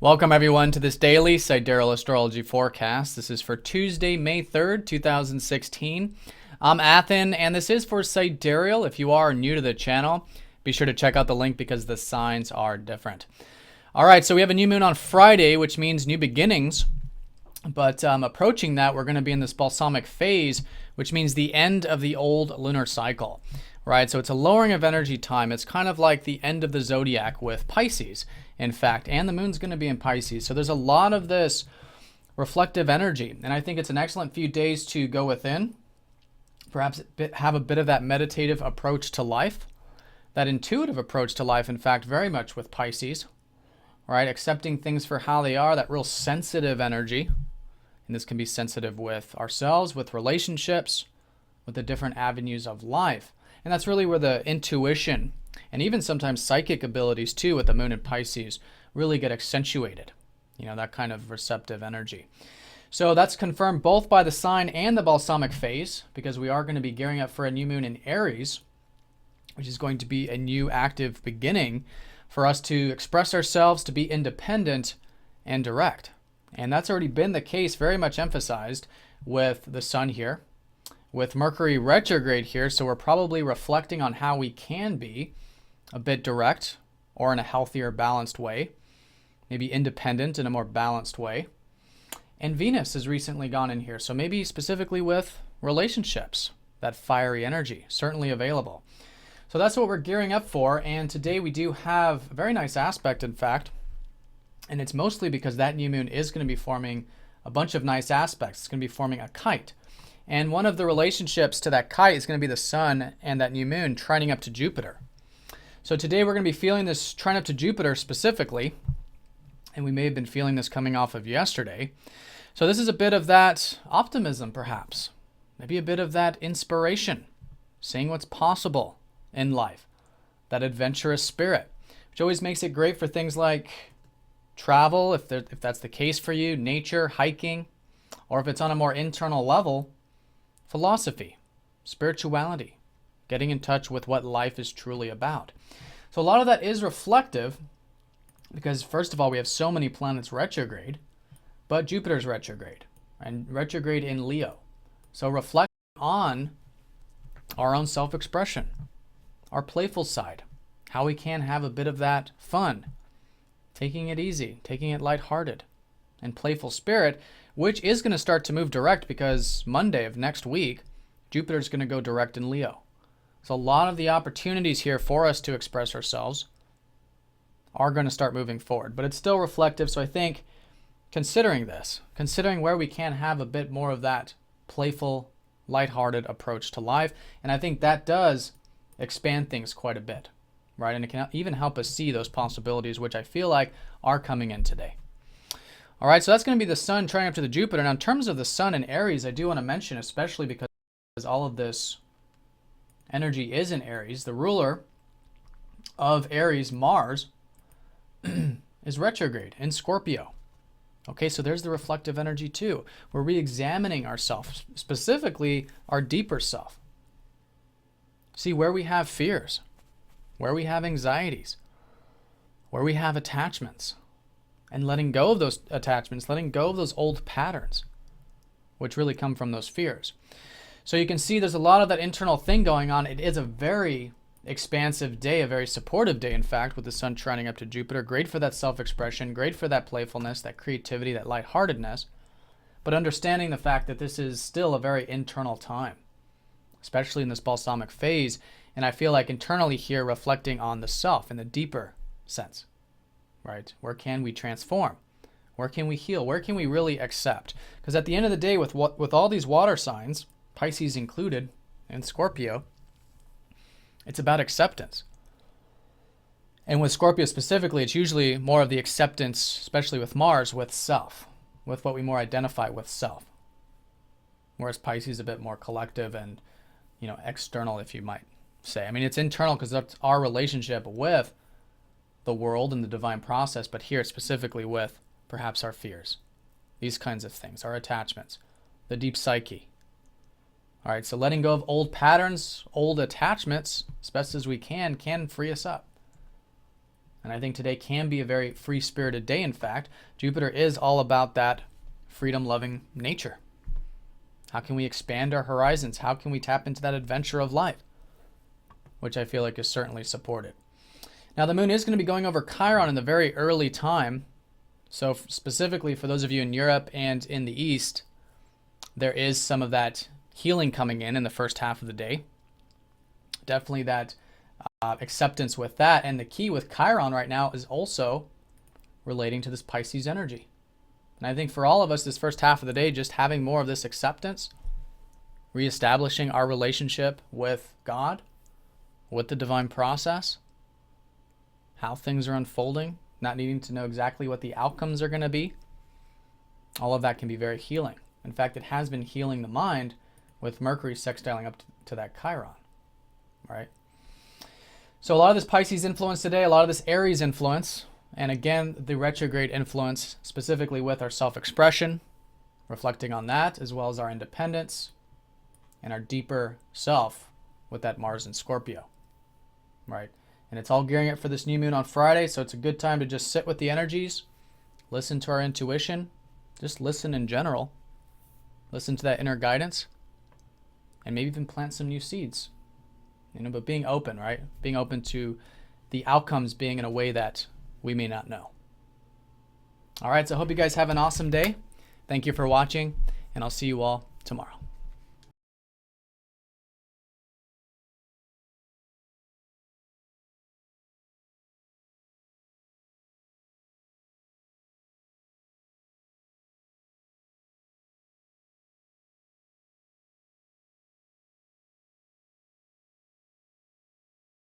Welcome everyone to this daily Sidereal Astrology forecast. This is for Tuesday, May 3rd, 2016. I'm Athen, and this is for Sidereal. If you are new to the channel, be sure to check out the link because the signs are different. All right, so we have a new moon on Friday, which means new beginnings. But approaching that, we're going to be in this Balsamic phase, which means the end of the old lunar cycle. Right, so it's a lowering of energy time. It's kind of like the end of the Zodiac with Pisces, in fact, and the moon's going to be in Pisces. So there's a lot of this reflective energy, and I think it's an excellent few days to go within, perhaps have a bit of that meditative approach to life, that intuitive approach to life, in fact, very much with Pisces, right? Accepting things for how they are, that real sensitive energy, and this can be sensitive with ourselves, with relationships, with the different avenues of life. And that's really where the intuition and even sometimes psychic abilities too with the moon in Pisces really get accentuated. You know, that kind of receptive energy. So that's confirmed both by the sign and the Balsamic phase, because we are going to be gearing up for a new moon in Aries, which is going to be a new active beginning for us to express ourselves, to be independent and direct. And that's already been the case, very much emphasized with the sun here, with Mercury retrograde here, so we're probably reflecting on how we can be a bit direct or in a healthier, balanced way, maybe independent in a more balanced way. And Venus has recently gone in here, so maybe specifically with relationships, that fiery energy, certainly available. So that's what we're gearing up for, and today we do have a very nice aspect, in fact, and it's mostly because that new moon is going to be forming a bunch of nice aspects. It's going to be forming a kite. And one of the relationships to that kite is going to be the sun and that new moon trining up to Jupiter. So today we're going to be feeling this trine up to Jupiter specifically, and we may have been feeling this coming off of yesterday. So this is a bit of that optimism, perhaps, maybe a bit of that inspiration, seeing what's possible in life, that adventurous spirit, which always makes it great for things like travel, if that's the case for you, nature, hiking, or if it's on a more internal level, philosophy, spirituality, getting in touch with what life is truly about. So a lot of that is reflective because, first of all, we have so many planets retrograde, but Jupiter's retrograde and retrograde in Leo. So reflect on our own self-expression, our playful side, how we can have a bit of that fun, taking it easy, taking it lighthearted, and playful spirit, which is going to start to move direct because Monday of next week, Jupiter's going to go direct in Leo. So a lot of the opportunities here for us to express ourselves are going to start moving forward. But it's still reflective, so I think considering this, considering where we can have a bit more of that playful, lighthearted approach to life, and I think that does expand things quite a bit, right? And it can even help us see those possibilities, which I feel like are coming in today. All right, so that's going to be the sun trining up to the Jupiter. Now, in terms of the sun in Aries, I do want to mention, especially because all of this energy is in Aries, the ruler of Aries, Mars, is retrograde in Scorpio. Okay, so there's the reflective energy too. We're re-examining ourselves, specifically our deeper self. See where we have fears, where we have anxieties, where we have attachments, and letting go of those attachments, letting go of those old patterns, which really come from those fears. So you can see there's a lot of that internal thing going on. It is a very expansive day, a very supportive day, in fact, with the sun trining up to Jupiter. Great for that self-expression, great for that playfulness, that creativity, that lightheartedness, but understanding the fact that this is still a very internal time, especially in this Balsamic phase. And I feel like internally here, reflecting on the self in the deeper sense. Right? Where can we transform? Where can we heal? Where can we really accept? Because at the end of the day, with all these water signs, Pisces included, and Scorpio, it's about acceptance. And with Scorpio specifically, it's usually more of the acceptance, especially with Mars, with self, with what we more identify with self. Whereas Pisces is a bit more collective and, external, if you might say. I mean, it's internal because that's our relationship with the world and the divine process, but here specifically with perhaps our fears, these kinds of things, our attachments, the deep psyche. All right, so letting go of old patterns, old attachments, as best as we can free us up. And I think today can be a very free-spirited day, in fact. Jupiter is all about that freedom-loving nature. How can we expand our horizons? How can we tap into that adventure of life? Which I feel like is certainly supported. Now, the moon is going to be going over Chiron in the very early time. So specifically for those of you in Europe and in the East, there is some of that healing coming in the first half of the day. Definitely that acceptance with that. And the key with Chiron right now is also relating to this Pisces energy. And I think for all of us, this first half of the day, just having more of this acceptance, reestablishing our relationship with God, with the divine process, how things are unfolding, not needing to know exactly what the outcomes are going to be. All of that can be very healing. In fact, it has been healing the mind with Mercury sextiling up to that Chiron, right? So a lot of this Pisces influence today, a lot of this Aries influence, and again, the retrograde influence specifically with our self-expression, reflecting on that, as well as our independence and our deeper self with that Mars in Scorpio, right? And it's all gearing up for this new moon on Friday, so it's a good time to just sit with the energies, listen to our intuition, just listen in general, listen to that inner guidance, and maybe even plant some new seeds. But being open, right? Being open to the outcomes being in a way that we may not know. All right, so I hope you guys have an awesome day. Thank you for watching, and I'll see you all tomorrow.